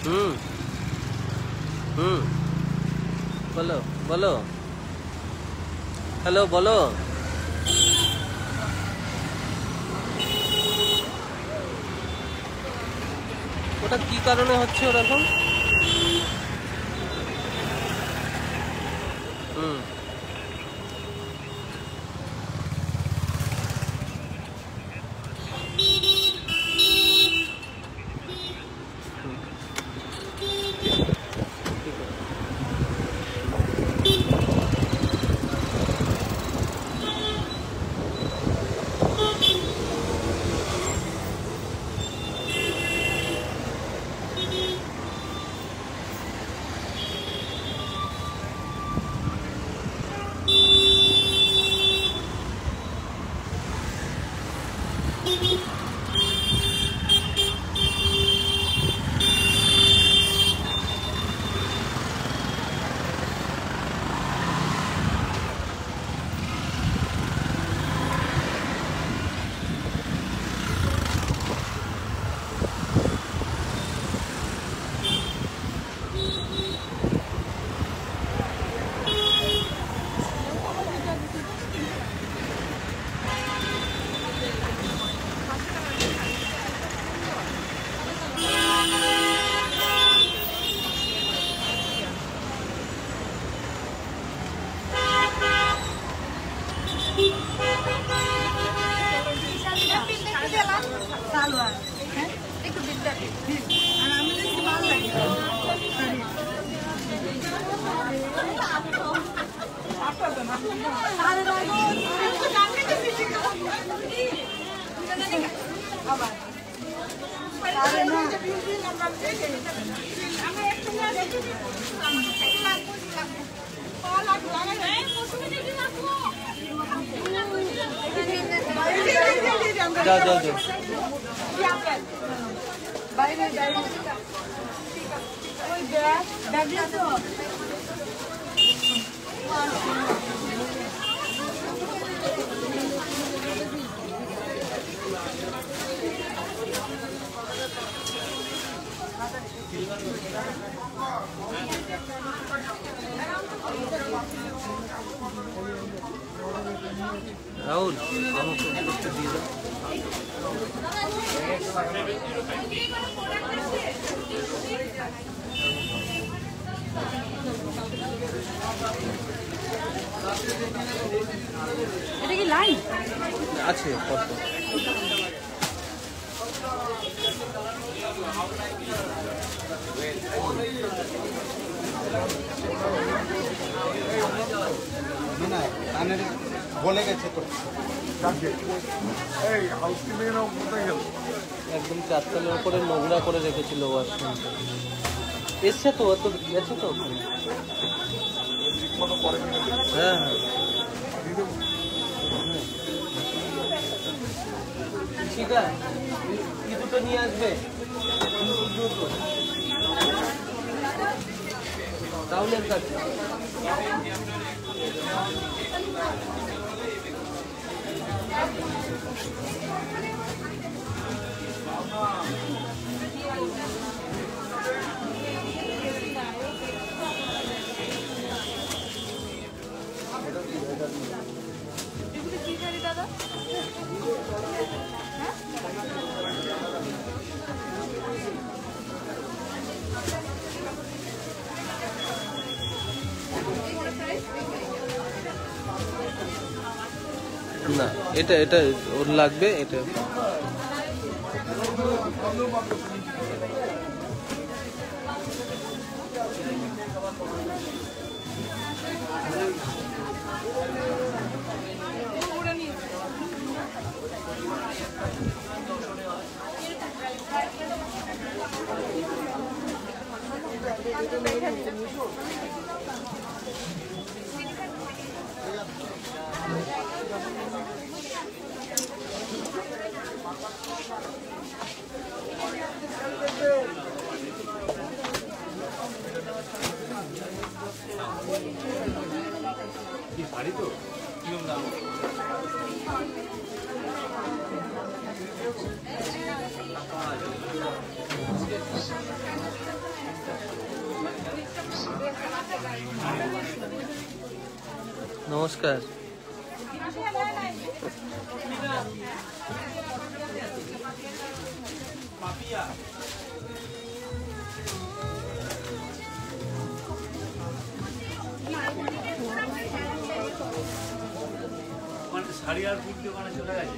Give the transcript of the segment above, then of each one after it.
হুম হুম বলো বলো, হ্যালো বলো। ওটা কি কারণে হচ্ছে ওরকম? হুম যাও যাও যাও। রাহুল আমাকে একটু দিয়ে দাও। এটা কি লাইন আছে কত? বলে গেছে তো একদম চারতলার উপরে নোংরা করে রেখেছিল ওয়াশরুমটা। এসছে তো, অত গেছে তো ওখানে। হ্যাঁ হ্যাঁ ঠিক আছে, কি দুটো নিয়ে আসবে টাউনের কাছে। না এটা এটা ওর লাগবে এটা। বাড়ি তো নিয়ম না নমস্কার। শাড়ি আর ফুল দোকানে চলে গেছে।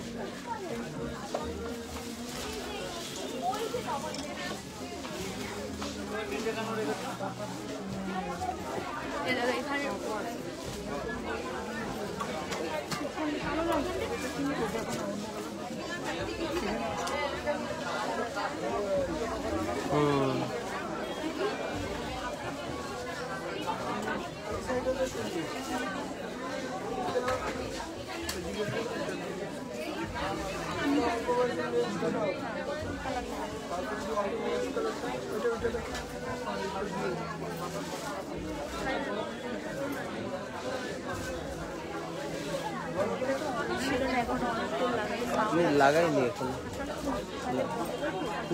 আমি লাগাইনি এখন,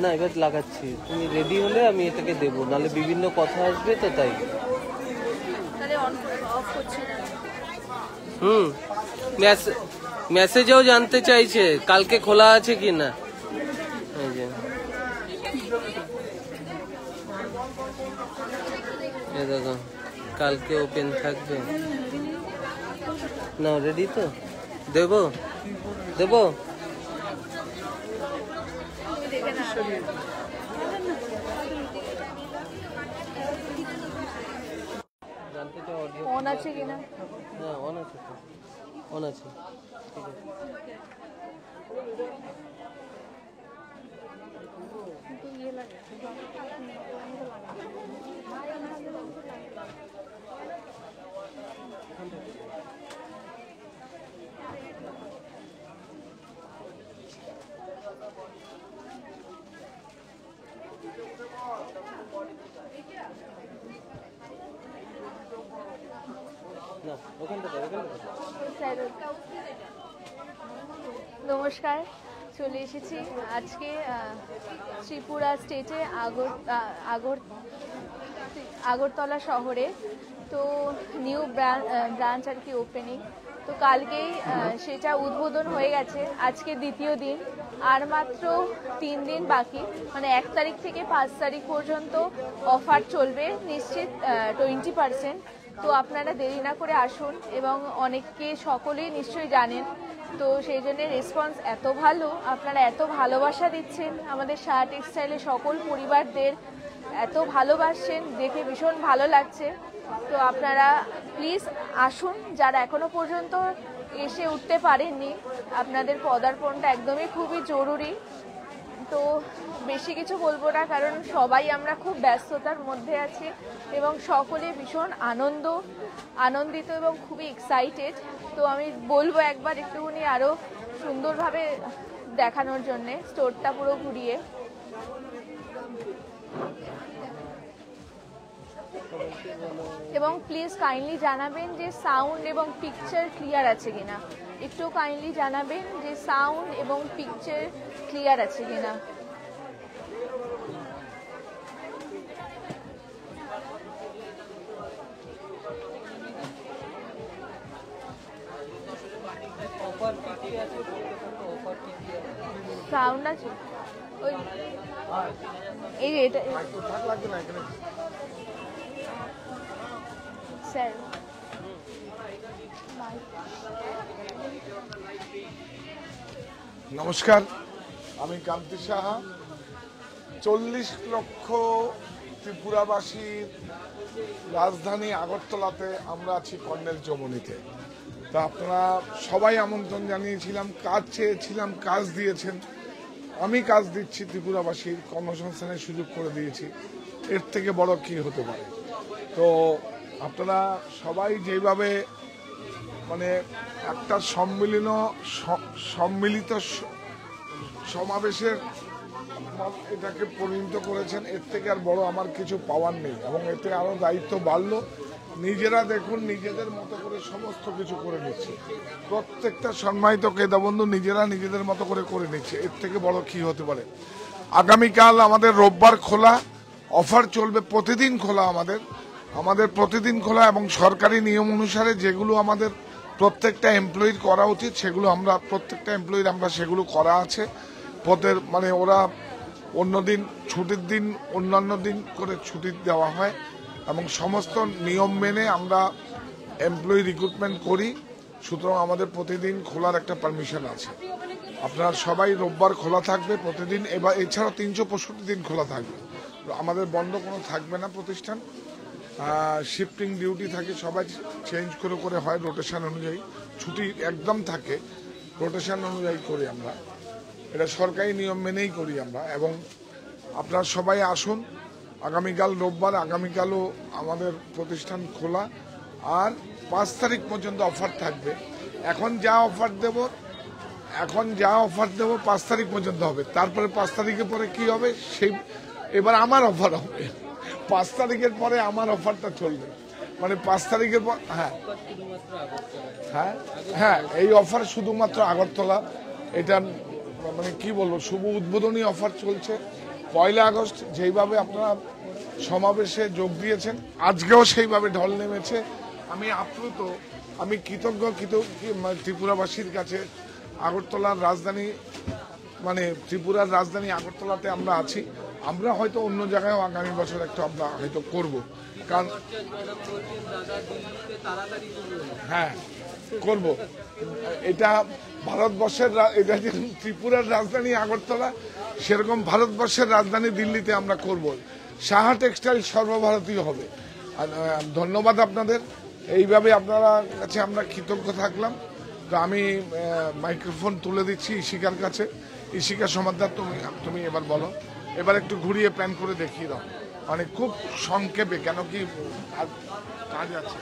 না এবার লাগাচ্ছি। তুমি রেডি হলে আমি এটাকে দেবো, নাহলে বিভিন্ন কথা আসবে তো তাই। মেসেজেও জানতে চাইছে কালকে খোলা আছে কি না। এই যে দেখো কালকে ওপেন থাকবে না। রেডি তো? দেবো দেবো। জানতে চাও অন আছে কিনা? হ্যাঁ অন আছে তো, অন আছে। ঠিক আছে। নমস্কার, চলে এসেছি আজকে ত্রিপুরা স্টেটে আগরতলা শহরে। তো নিউ ব্রাঞ্চ আর কি ওপেনিং, তো কালকেই সেটা উদ্বোধন হয়ে গেছে। আজকে দ্বিতীয় দিন, আর মাত্র 3 দিন বাকি, মানে 1 তারিখ থেকে 5 তারিখ পর্যন্ত অফার চলবে নিশ্চিত 20%। তো আপনারা দেরি না করে আসুন, এবং অনেককে সকলেই নিশ্চয়ই জানেন। তো সেই জন্য রেসপন্স এত ভালো, আপনারা এত ভালোবাসা দিচ্ছেন আমাদের শাহ টেক্সটাইলের সকল পরিবারদের, এত ভালোবাসছেন, দেখে ভীষণ ভালো লাগছে। তো আপনারা প্লিজ আসুন, যারা এখনো পর্যন্ত এসে উঠতে পারেননি, আপনাদের পদার্পণটা একদমই খুবই জরুরি। তো বেশি কিছু বলবো না, কারণ সবাই আমরা খুব ব্যস্ততার মধ্যে আছি এবং সকলে ভীষণ আনন্দিত এবং খুবই এক্সাইটেড। তো আমি বলবো একবার একটুখানি আরও সুন্দরভাবে দেখানোর জন্যে স্টোরটা পুরো ঘুরিয়ে। এবং প্লিজ কাইন্ডলি জানাবেন যে সাউন্ড এবং পিকচার ক্লিয়ার আছে কিনা। একটু কাইন্ডলি জানাবেন যে সাউন্ড এবং পিকচার ক্লিয়ার আছে কিনা। সাউন্ড আছে ওই, এই যে এটা স্যার। নমস্কার, আমি কান্তি সাহা। 40 লক্ষ ত্রিপুরাবাসীর রাজধানী আগরতলাতে আমরা আছি কর্নেল চৌমুহনীতে। তা আপনারা সবাই আমন্ত্রণ জানিয়েছিলাম, কাজ চেয়েছিলাম, কাজ দিয়েছেন। আমি কাজ দিচ্ছি, ত্রিপুরাবাসীর কর্মসংস্থানের সুযোগ করে দিয়েছি। এর থেকে বড় কি হতে পারে? তো আপনারা সবাই যেভাবে মানে একটা সম্মিলিত সমাবেশের এটাকে পরিণত করেছেন, এর থেকে আর বড় আমার কিছু পাওয়ার নেই। এবং এতে আরো দায়িত্ব বাড়লো। নিজেরা দেখুন, নিজেদের মতো করে সমস্ত কিছু করে নিচ্ছে। প্রত্যেকটা সম্মানিত ক্রেতাবন্ধু নিজেরা নিজেদের মতো করে নিচ্ছে। এর থেকে বড় কি হতে পারে? আগামীকাল আমাদের রোববার খোলা, অফার চলবে, প্রতিদিন খোলা আমাদের প্রতিদিন খোলা, এবং সরকারি নিয়ম অনুসারে যেগুলো আমাদের প্রত্যেকটা এমপ্লয়ির করা উচিত, সেগুলো আমরা প্রত্যেকটা এমপ্লয়ির আমরা সেগুলো করা আছে। পদের মানে ওরা অন্যদিন ছুটির দিন অন্যান্য দিন করে ছুটি দেওয়া হয় এবং সমস্ত নিয়ম মেনে আমরা এমপ্লয়ি রিক্রুটমেন্ট করি। সুতরাং আমাদের প্রতিদিন খোলার একটা পারমিশন আছে। আপনারা সবাই রোববার খোলা থাকবে প্রতিদিন, এবার এছাড়াও 365 দিন খোলা থাকবে, আমাদের বন্ধ কোনো থাকবে না প্রতিষ্ঠান। শিফটিং ডিউটি থাকে, সবাই চেঞ্জ করে করে হয় রোটেশন অনুযায়ী, ছুটি একদম থাকে রোটেশন অনুযায়ী করি আমরা, এটা সরকারি নিয়ম মেনেই করি আমরা। এবং আপনারা সবাই আসুন, আগামীকাল রোববার, আগামীকালও আমাদের প্রতিষ্ঠান খোলা। আর 5 তারিখ পর্যন্ত অফার থাকবে। এখন যা অফার দেব 5 তারিখ পর্যন্ত হবে, তারপরে 5 তারিখের পরে কি হবে সেই এবার আমার অফার হবে। 5 তারিখের পরে আমার অফারটা চলবে, মানে 5 তারিখের পর। হ্যাঁ হ্যাঁ হ্যাঁ, এই অফার শুধুমাত্র আগরতলা। এটা মানে কি বলবো, শুভ উদ্বোধনী অফার চলছে 1 আগস্ট। যেইভাবে আপনারা সমাবেশে যোগ দিয়েছেন, আজকেও সেইভাবে ঢল নেমেছে। আমি আপ্লুত, আমি কৃতজ্ঞ ত্রিপুরাবাসীর কাছে। আগরতলার রাজধানী মানে ত্রিপুরার রাজধানী আগরতলাতে আমরা আছি। আমরা হয়তো অন্য জায়গায়ও আগামী বছর একটা আমরা হয়তো করব, কারণ হ্যাঁ করব। এটা ভারতবর্ষের, এটা যে ত্রিপুরার রাজধানী আগরতলা, সেরকম ভারতবর্ষের রাজধানী দিল্লিতে আমরা করব। সাহা টেক্সটাইল সর্বভারতীয় হবে। আর ধন্যবাদ আপনাদের, এইভাবে আপনারা কাছে আমরা কৃতজ্ঞ থাকলাম। তো আমি মাইক্রোফোন তুলে দিচ্ছি ইশিকার কাছে। ইশিকা সমাদ্দার, তুমি এবার বলো, এবার একটু ঘুরিয়ে প্ল্যান করে দেখিয়ে দাও, মানে খুব সংক্ষেপে, কেন কি কাজ আছে।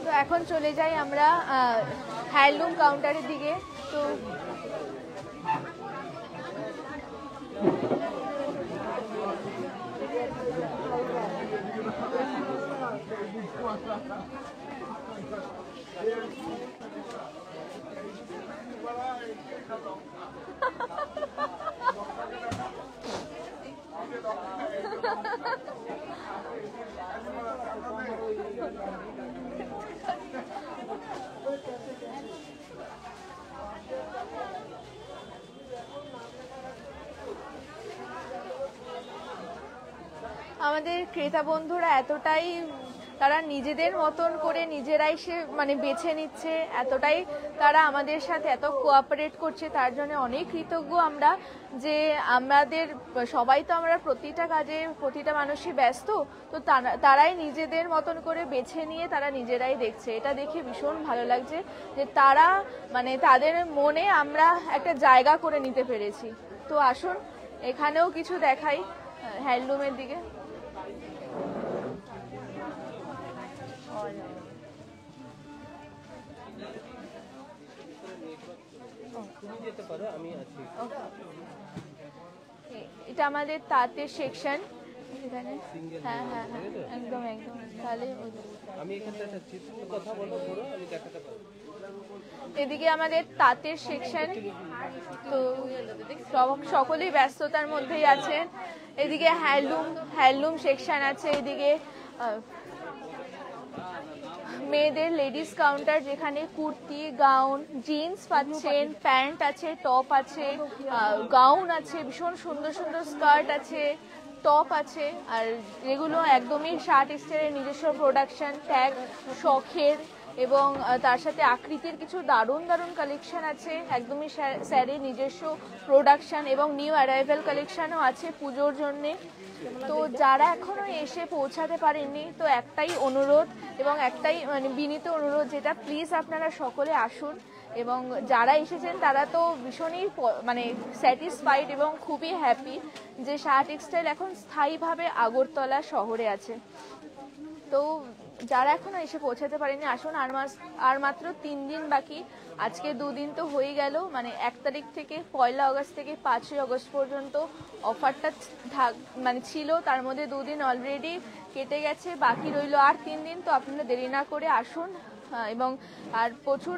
তো এখন চলে যাই আমরা হ্যান্ডলুম কাউন্টারের দিকে। তো আমাদের ক্রেতা বন্ধুরা এতটাই, তারা নিজেদের মতন করে নিজেরাই সে মানে বেছে নিচ্ছে, এতটাই তারা আমাদের সাথে এত কোঅপারেট করছে, তার জন্য অনেক কৃতজ্ঞ আমরা। যে আমাদের সবাই তো আমরা প্রতিটা কাজে প্রতিটা মানুষই ব্যস্ত, তো তারাই নিজেদের মতন করে বেছে নিয়ে তারা নিজেরাই দেখছে। এটা দেখে ভীষণ ভালো লাগছে যে তারা মানে তাদের মনে আমরা একটা জায়গা করে নিতে পেরেছি। তো আসুন এখানেও কিছু দেখাই হ্যান্ডলুমের দিকে। এটা আমাদের তাঁতের সেকশন এখানে। হ্যাঁ হ্যাঁ হ্যাঁ, একদম একদম। তাহলে আমি এখানে একটা চিত্রের কথা বলবো, পুরো আমি দেখাতে পারবো। এদিকে আমাদের তাঁতের সেকশন, তো সকলেই ব্যস্ততার মধ্যেই আছেন। এদিকে হ্যান্ডলুম সেকশন আছে, এদিকে মেয়েদের লেডিস কাউন্টার, যেখানে কুর্তি, গাউন, জিন্স পাচ্ছেন, প্যান্ট আছে, টপ আছে, গাউন আছে, ভীষণ সুন্দর সুন্দর স্কার্ট আছে, টপ আছে। আর এগুলো একদমই শাহ টেক্সটাইলের নিজস্ব প্রোডাকশন, ট্যাগ শখের, এবং তার সাথে আকৃতির কিছু দারুণ দারুণ কালেকশন আছে, একদমই স্যারের নিজস্ব প্রোডাকশন, এবং নিউ অ্যারাইভেল কালেকশনও আছে পুজোর জন্যে। তো যারা এখনো এসে পৌঁছাতে পারেননি, তো একটাই অনুরোধ এবং একটাই মানে বিনীত অনুরোধ, যেটা প্লিজ আপনারা সকলে আসুন। এবং যারা এসেছেন তারা তো ভীষণই মানে স্যাটিসফাইড এবং খুবই হ্যাপি যে শাহ টেক্সটাইল এখন স্থায়ীভাবে আগরতলা শহরে আছে। তো যারা এখনো এসে পৌঁছাতে পারেনি আসুন, আর মাত্র 3 দিন বাকি। আজকে 2 দিন তো হয়ে গেল, মানে 1 তারিখ থেকে 1 আগস্ট থেকে 5ই আগস্ট পর্যন্ত অফারটা মানে ছিল, তার মধ্যে 2 দিন অলরেডি কেটে গেছে, বাকি রইল আর 3 দিন। তো আপনারা দেরি না করে আসুন, এবং আর প্রচুর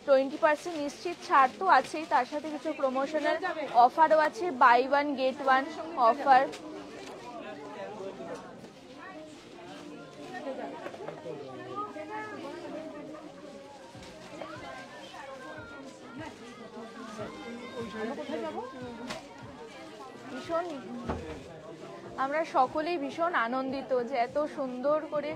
20% নিশ্চিত ছাড় তো আছেই, তার সাথে কিছু প্রমোশনাল অফারও আছে, বাই 1 গেট 1 অফার। ভীষণ আমরা সকলেই ভীষণ আনন্দিত যে এত সুন্দর করে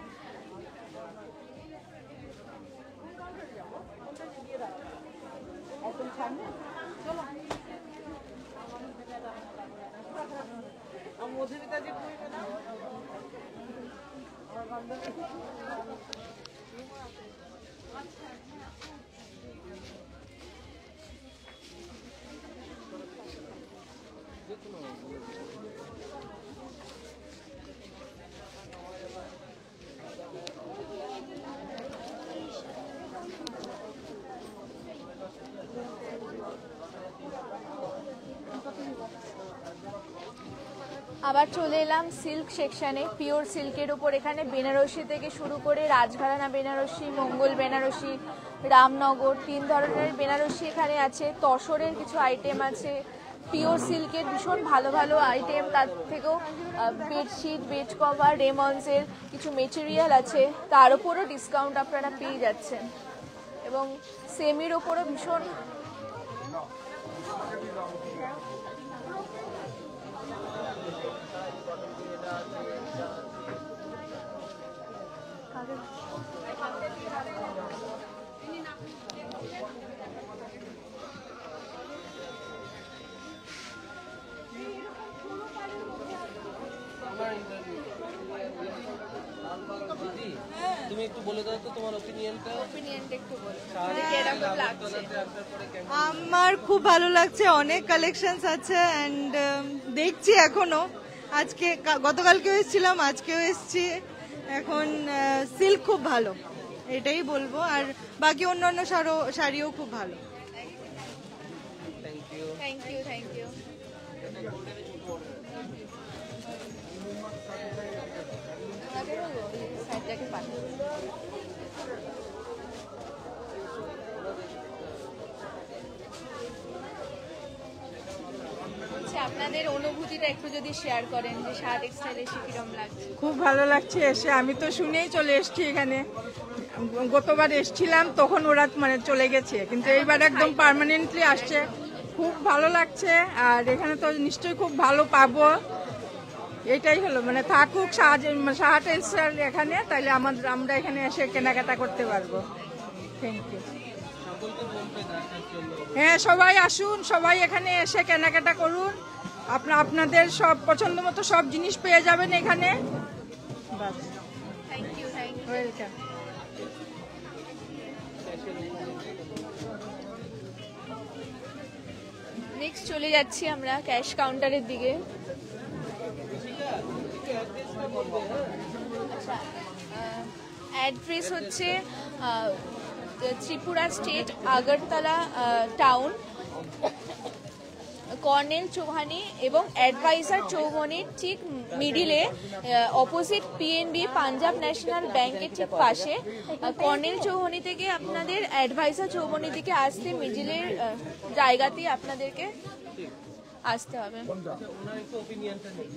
আবার চলে এলাম সিল্ক সেকশনে, পিওর সিল্কের উপর। এখানে বেনারসি থেকে শুরু করে রাজঘরানা বেনারসি, মঙ্গল বেনারসি, রামনগর, 3 ধরনের বেনারসি এখানে আছে। তসরের কিছু আইটেম আছে, পিওর সিল্কের ভীষণ ভালো ভালো আইটেম, তার থেকেও বেডশিট, বেড কভার, রেমন্সের কিছু মেটেরিয়াল আছে, তার উপরও ডিসকাউন্ট আপনারা পেয়ে যাচ্ছেন। এবং সেমির ওপরও ভীষণ তুমি একটু বলে দাও তো তোমার ওপিনিয়নটা একটু বলুন, কিরকম লাগছে? আমার খুব ভালো লাগছে, অনেক কালেকশনস আছে অ্যান্ড দেখছি এখনো। আজকে গতকালকেও এসেছিলাম, আজকেও এসেছি। এখন সিল্ক খুব ভালো, এটাই বলবো। আর বাকি অন্যান্য শাড়িও খুব ভালো। Thank you. আপনাদের অনুভূতিটা একটু যদি শেয়ার করেন যে শাহ টেক্সটাইল এসে কিরকম লাগছে? খুব ভালো লাগছে এসে, আমি তো শুনেই চলে এসেছি এখানে। গতবার এসেছিলাম তখন ওরা মানে চলে গেছে, কিন্তু এইবার একদম পার্মানেন্টলি আসছে, খুব ভালো লাগছে। আর এখানে তো নিশ্চয়ই খুব ভালো পাবো, এটাই হলো মানে থাকুক শাহ টেক্সটাইল এখানে, তাইলে আমরা এখানে এসে কেনাকাটা করতে পারবো। Thank you. হ্যাঁ, সবাই আসুন, সবাই এখানে এসে কেনাকাটা করুন, আপনাদের সব পছন্দ মতো সব জিনিস পেয়ে যাবেন এখানে। Thank you. ওয়েলকাম। নেক্সট চলে যাচ্ছি আমরা ক্যাশ কাউন্টারের দিকে। অ্যাড্রেস হচ্ছে Tripura state, Agartala town, colonel চৌহানি এবং অ্যাডভাইজার চৌমনির ঠিক মিডিলে, অপোজিট পিএনবি পাঞ্জাব ন্যাশনাল ব্যাংকের ঠিক পাশে। কর্নেল চৌহানি থেকে আপনাদের অ্যাডভাইজার চৌমনির দিকে আসতে মিডিলের জায়গাতেই আপনাদেরকে আসতে হবে। ওনার একটু ওপিনিয়নটা নেই।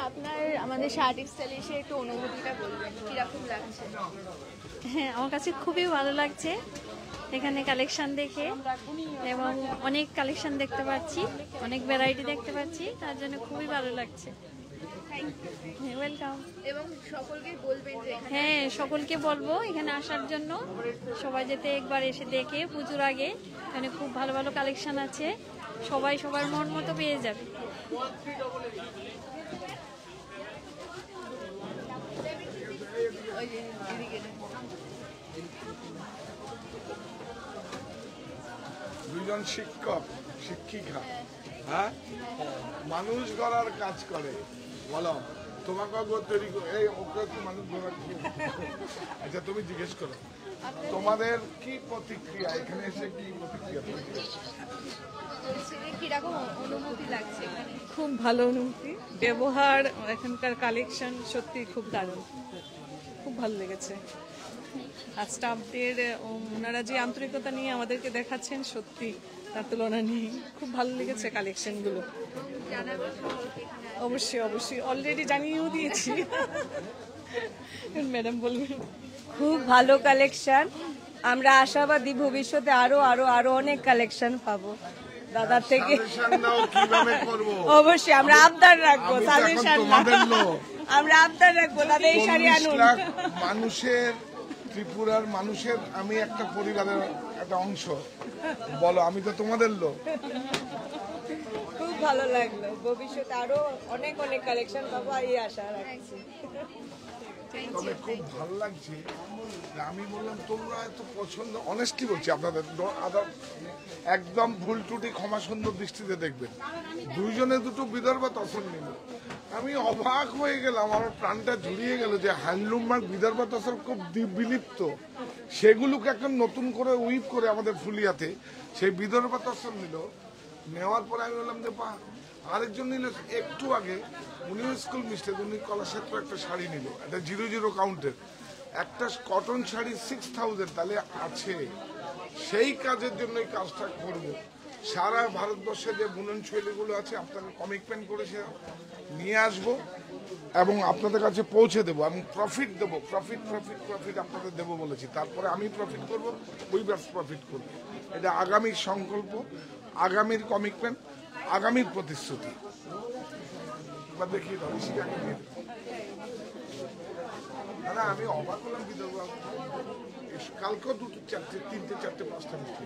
আপনার আমাদের শাহ টেক্সটাইলে এসে একটু অনুভূতিটা বলবেন, কিরকম লাগছে? হ্যাঁ, আমার কাছে খুবই ভালো লাগছে এখানে কালেকশন দেখে, এবং অনেক কালেকশন দেখতে পাচ্ছি, অনেক ভ্যারাইটি দেখতে পাচ্ছি, তার জন্য খুবই ভালো লাগছে। ওয়েলকাম। এবং সকলকে বলবেন যে হ্যাঁ, সকলকে বলবো এখানে আসার জন্য, সবাই যাতে একবার এসে দেখে পুজোর আগে। এখানে খুব ভালো ভালো কালেকশন আছে, সবাই সবার মন মতো পেয়ে যাবে। দুজন শিক্ষক শিক্ষিকা হ্যাঁ, মানুষ গড়ার কাজ করে। বলো তোমাকে তৈরি এই ওকে একটু মানুষ গড়ার। আচ্ছা তুমি জিজ্ঞেস করো তোমাদের কি প্রতিক্রিয়া, এখানে এসে কি প্রতিক্রিয়া? কিরকম অনুভূতি লাগছে এখানে? খুব ভালো অনুভূতি, ব্যবহার, এখানকার কালেকশন সত্যি খুব দারুণ, খুব ভালো লেগেছে। আর স্টাফদের ওনারা যে আন্তরিকতা নিয়ে আমাদেরকে দেখাচ্ছেন সত্যি তার তুলনা নেই। খুব ভালো লেগেছে কালেকশনগুলো। অবশ্যই অবশ্যই অলরেডি জানিয়েও দিয়েছি। ম্যাডাম বলবেন। খুব ভালো কালেকশন, আমরা আশাবাদী ভবিষ্যতে আরো আরো আরো অনেক কালেকশন পাবো দাদার থেকে। অবশ্যই আমরা আবদার রাখবো, সাজেশন আমরা আবদার রাখবো দাদা এই শাড়ি আনুন। মানুষের, ত্রিপুরার মানুষের আমি একটা পরিবারের একটা অংশ। বলো আমি তো তোমাদের লোক। খুব ভালো লাগলো, ভবিষ্যতে আরো অনেক অনেক কালেকশন পাবো এই আশা রাখছি। তবে খুব ভালো লাগছে, আমি বললাম তোমরা এত পছন্দ, অনেস্টলি বলছি আপনাদের, একদম ভুল ত্রুটি ক্ষমা সুন্দর দৃষ্টিতে দেখবেন। দুইজনে দুটো বিদর্ভ তসর নিল, আমি অবাক হয়ে গেলাম, আমার প্রাণটা জুড়িয়ে গেল যে হ্যান্ডলুম মার্ক বিদর্ভ তসর খুব বিলুপ্ত, সেগুলোকে এখন নতুন করে উইপ করে আমাদের ফুলিয়াতে সেই বিদর্ভ তসর নিল। নেওয়ার পরে আমি বললাম যে বাহ। আরেকজন নিল একটু আগে, উনিও স্কুল মিস্টেক, উনি কলাক্ষেত্র একটা শাড়ি নিল, একটা 00 কাউন্টের একটা কটন শাড়ি 6000, তাহলে আছে। সেই কাজের জন্য এই কাজটা করব। সারা ভারতবর্ষে যে বুনন শৈলীগুলো আছে আপনাকে কমিটমেন্ট করে সে নিয়ে আসবো এবং আপনাদের কাছে পৌঁছে দেবো এবং প্রফিট দেবো। প্রফিট প্রফিট প্রফিট আপনাদের দেবো বলেছি, তারপরে আমি প্রফিট করব, উইভার্স প্রফিট করব। এটা আগামীর সংকল্প, আগামীর কমিটমেন্ট, আগামীর প্রতিশ্রুতি। দেখি দাদা আমি অবাক হলাম, বিদর্ভ কালকেও 2, 4, 3, 4, 5টা মিষ্টি।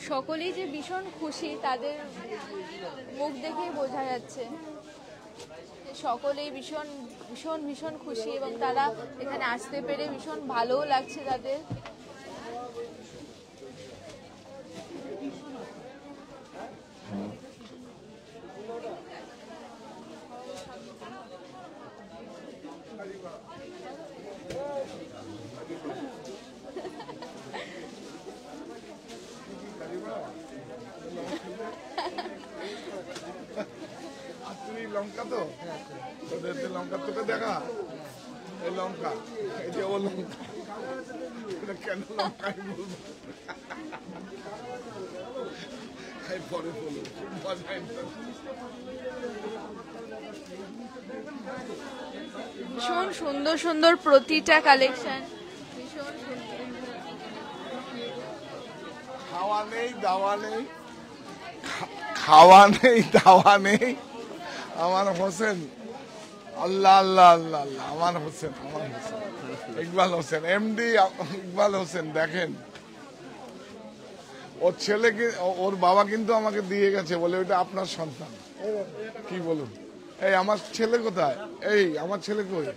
সকলেই যে ভীষণ খুশি, তাদের মুখ দেখেই বোঝা যাচ্ছে। সকলেই ভীষণ ভীষণ ভীষণ খুশি এবং তারা এখানে আসতে পেরে ভীষণ ভালোও লাগছে তাদের। লঙ্কা তো তোদের লঙ্কা তোকে দেখা, এই লঙ্কা, এই যে ও লঙ্কা, কেন লঙ্কা আমি বলবো পরে বলবো, ভীষণ সুন্দর সুন্দর প্রতিটা কালেকশন, ভীষণ সুন্দর। খাওয়া নেই দাওয়া নেই, খাওয়া নেই দাওয়া নেই, আমার হোসেন, আল্লাহ আল্লাহ আল্লাহ আল্লাহ, আমার হোসেন, আমার হোসেন ইকবাল হোসেন, এমডি ইকবাল হোসেন। দেখেন ওর ছেলেকে, ওর বাবা কিন্তু আমাকে দিয়ে গেছে, বলে ওইটা আপনার সন্তান। কি বলুন, এই আমার ছেলে কোথায়, এই আমার ছেলে কই,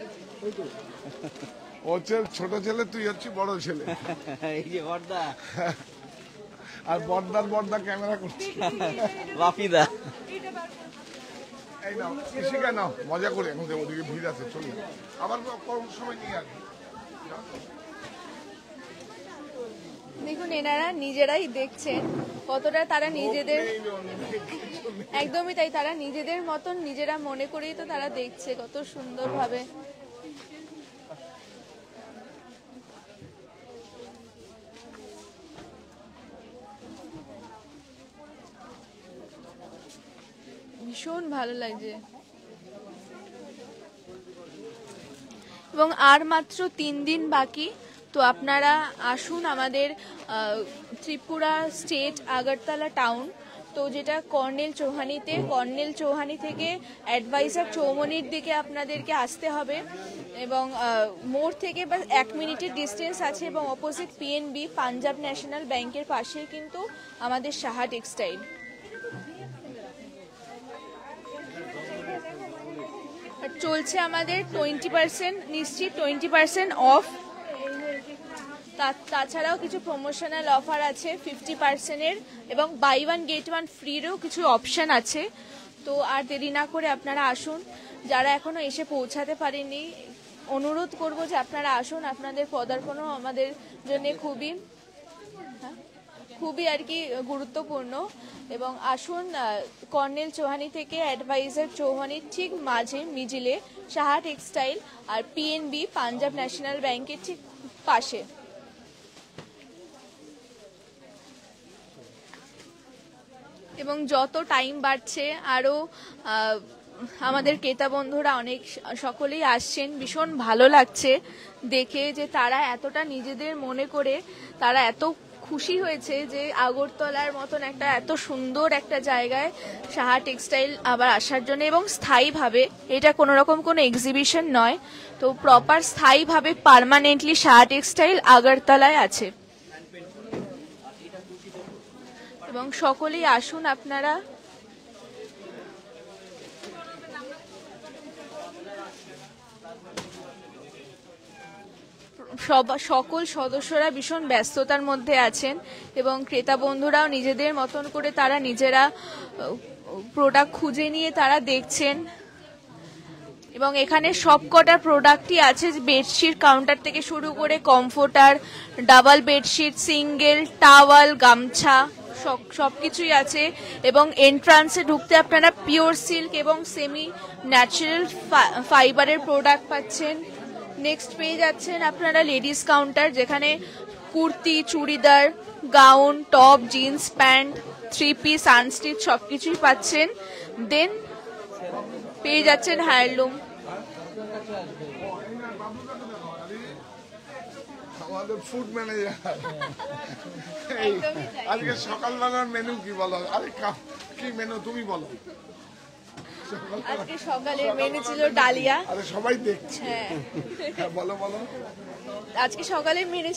ও ছোট ছেলে, তুই হচ্ছিস বড় ছেলে। আর বর্দার বর্দা ক্যামেরা করছি, বাপিদা। এই নাও কৃষিকা নাও, মজা করে, এখন ওদিকে ভিড় আছে, চলি আবার কম সময় নিয়ে আসবি। দেখুন এনারা নিজেরাই দেখছেন কতটা তারা নিজেদের, একদমই তাই, তারা নিজেদের মতন নিজেরা মনে করেই তো তারা দেখছে কত সুন্দরভাবে। ভীষণ ভালো লাগছে এবং আর মাত্র 3 দিন বাকি। তো আপনারা আসুন আমাদের ত্রিপুরা স্টেট আগরতলা টাউন, তো যেটা কর্নেল চৌহানিতে, কর্নেল চৌহানি থেকে অ্যাডভাইজার চৌমনির দিকে আপনাদেরকে আসতে হবে এবং মোড় থেকে বা 1 মিনিটের ডিস্টেন্স আছে এবং অপোজিট পিএনবি পাঞ্জাব ন্যাশনাল ব্যাংকের পাশেই কিন্তু আমাদের সাহা টেক্সটাইল। আর চলছে আমাদের 20% নিশ্চিত 20% অফ। তাছাড়াও কিছু প্রমোশনাল অফার আছে 50%-এর, এবং বাই 1 গেট 1 ফ্রিরও কিছু অপশন আছে। তো আর দেরি না করে আপনারা আসুন, যারা এখনো এসে পৌঁছাতে পারেননি অনুরোধ করব যে আপনারা আসুন, আপনাদের পদার্পণও আমাদের জন্য খুবই আর কি গুরুত্বপূর্ণ। এবং আসুন, কর্নেল চৌহানি থেকে অ্যাডভাইজার চৌহানির ঠিক মাঝে মিডিলে সাহা টেক্সটাইল আর পিএনবি পাঞ্জাব ন্যাশনাল ব্যাংকের ঠিক পাশে। এবং যত টাইম বাড়ছে আরও আমাদের ক্রেতা বন্ধুরা অনেক সকলেই আসছেন, ভীষণ ভালো লাগছে দেখে যে তারা এতটা নিজেদের মনে করে তারা এত খুশি হয়েছে যে আগরতলার মতন একটা এত সুন্দর একটা জায়গায় সাহা টেক্সটাইল আবার আসার জন্য, এবং স্থায়ীভাবে, এটা কোনো রকম কোনো এক্সিবিশন নয়, তো প্রপার স্থায়ীভাবে পার্মানেন্টলি সাহা টেক্সটাইল আগরতলায় আছে। এবং সকলেই আসুন আপনারা। সকল সদস্যরা ভীষণ ব্যস্ততার মধ্যে আছেন এবং ক্রেতা বন্ধুরাও নিজেদের মতন করে তারা নিজেরা প্রোডাক্ট খুঁজে নিয়ে তারা দেখছেন। এবং এখানে সবকটা প্রোডাক্টই আছে, বেডশিট কাউন্টার থেকে শুরু করে comforter, double bedsheet, single, towel, গামছা, সবকিছুই আছে। এবং এন্ট্রান্সে ঢুকতে আপনারা পিওর সিল্ক এবং সেমি ন্যাচারাল ফাইবারের প্রোডাক্ট পাচ্ছেন। নেক্সট পেয়ে যাচ্ছেন আপনারা লেডিস কাউন্টার, যেখানে kurti, churidar, gown, top, jeans pant, 3 piece, unstitch সবকিছুই পাচ্ছেন। দেন পেয়ে যাচ্ছেন হ্যান্ডলুম। আমাদের ফুড ম্যানেজার আজকে সকালবেলার মেনু কি বলো? আরে কি মেনু তুমি বলো? আজকে সকালের মেনু ছিল ডালিয়া। আরে সবাই দেখছে, বলো বলো। আজকে সকালের মেনু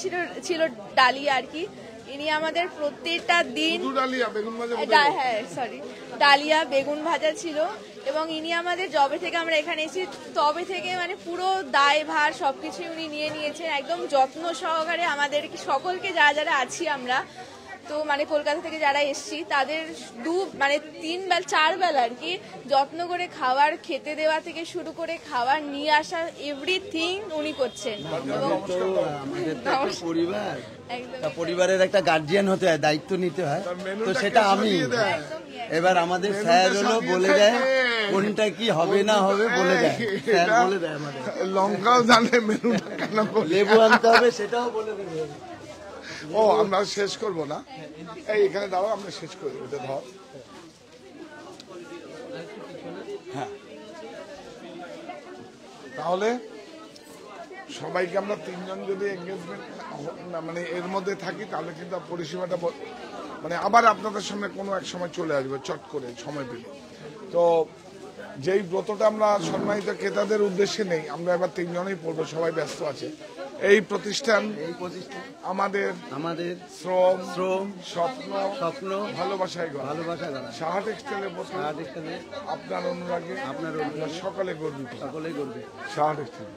ছিল ডালিয়া আর কি। ইনি আমাদের প্রত্যেকটা দিন ডালিয়া বেগুন ভাজা, হ্যাঁ সরি, ডালিয়া বেগুন ভাজা ছিল। এবং ইনি আমাদের যবে থেকে আমরা এখানে এসেছি তবে থেকে মানে পুরো দায়ভার সবকিছু উনি নিয়ে নিয়েছেন একদম যত্ন সহকারে। আমাদের সকলকে যারা যারা আছি আমরা, তো মানে কলকাতা থেকে যারা এসছি তাদের 3 বেলা 4 বেলা আর কি যত্ন করে খাবার খেতে দেওয়া থেকে শুরু করে খাবার নিয়ে আসা এভরিথিং উনি করছেন। পরিবারের একটা গার্জিয়ান হতে হয়, দায়িত্ব নিতে হয়, তো সেটা আমি। এবার আমাদের স্যার হলো বলে দেয় কোনটা কি হবে না হবে, বলে দেয় স্যার, বলে দেয় আমাদের। লঙ্কাও জানে মেনুটা কেন, লেবু আনতে হবে সেটাও বলে দেবে। ও আমরা শেষ করব না, এই এখানে দাও, আমরা শেষ করি, এটা ধর। হ্যাঁ, তাহলে সবাইকে আমরা 3 জন যদি এঙ্গেজমেন্ট মানে এর মধ্যে থাকি তাহলে কিন্তু পরিষেবাটা মানে আবার আপনাদের সামনে কোনো এক সময় চলে আসবে চট করে সময় পেলে। তো যেই ব্রতটা আমরা সম্মানিত ক্রেতাদের উদ্দেশ্যে নেই, আমরা এবার 3 জনেই পড়বো, সবাই ব্যস্ত আছে। এই প্রতিষ্ঠান আমাদের শ্রম স্বপ্ন ভালোবাসায় সাহা টেক্সটাইলের আপনার অনুরাগে সকলে গর্বিত, সাহা টেক্সটাইল।